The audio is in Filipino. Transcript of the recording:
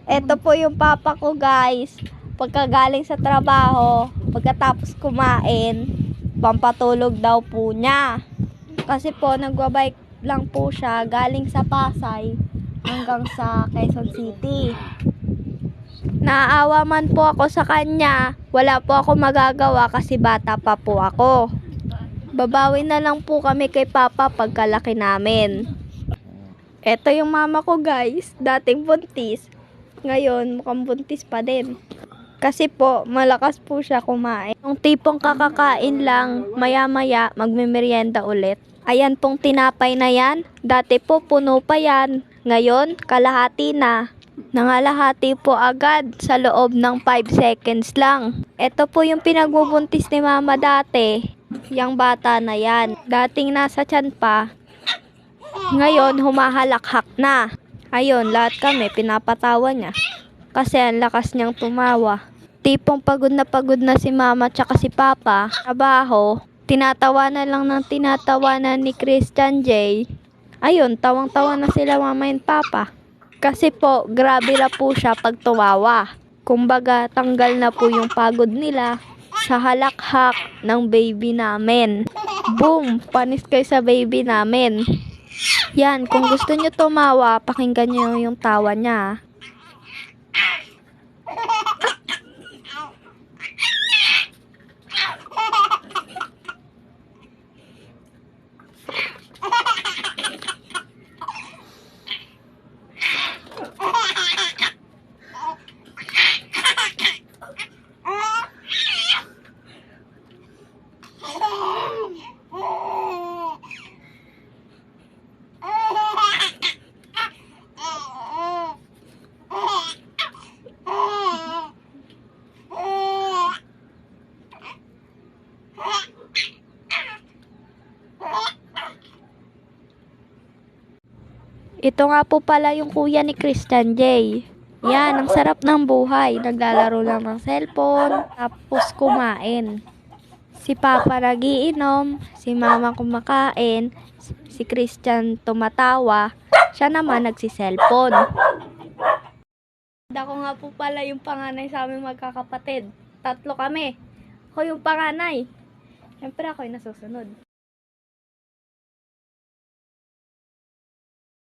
Eto po yung papa ko, guys. Pagkagaling sa trabaho, pagkatapos kumain, pampatulog daw po niya. Kasi po, nagbabike lang po siya galing sa Pasay hanggang sa Quezon City. Naaawa man po ako sa kanya, wala po ako magagawa kasi bata pa po ako. Babawi na lang po kami kay Papa pagkalaki namin. Eto yung mama ko, guys, dating buntis. Ngayon, mukhang buntis pa din. Kasi po, malakas po siya kumain. Yung tipong kakakain lang, maya-maya, magmemeryenda ulit. Ayan pong tinapay na yan. Dati po, puno pa yan. Ngayon, kalahati na. Nangalahati po agad sa loob ng 5 seconds lang. Ito po yung pinagbubuntis ni mama dati. Yang bata na yan. Dating nasa tiyan pa. Ngayon, humahalakhak na. Ayun, lahat kami pinapatawa niya. Kasi ang lakas niyang tumawa. Tipong pagod na si mama tsaka si papa. Trabaho, tinatawanan lang ng tinatawanan ni Christian J. Ayun, tawang-tawa na sila mama and papa. Kasi po, grabe na po siya pag tumawa. Kumbaga, tanggal na po yung pagod nila sa halakhak ng baby namin. Boom! Panis kayo sa baby namin. Yan, kung gusto nyo tumawa, pakinggan nyo yung tawa niya. Ito nga po pala yung kuya ni Christian J. Yan, ang sarap ng buhay. Naglalaro lang ng cellphone, tapos kumain. Si Papa nagiinom, si Mama kumakain, si Christian tumatawa, siya naman nagsiselfone. Ako nga po pala yung panganay sa aming magkakapatid. 3 kami. Ako yung panganay. Siyempre ako yung nasusunod.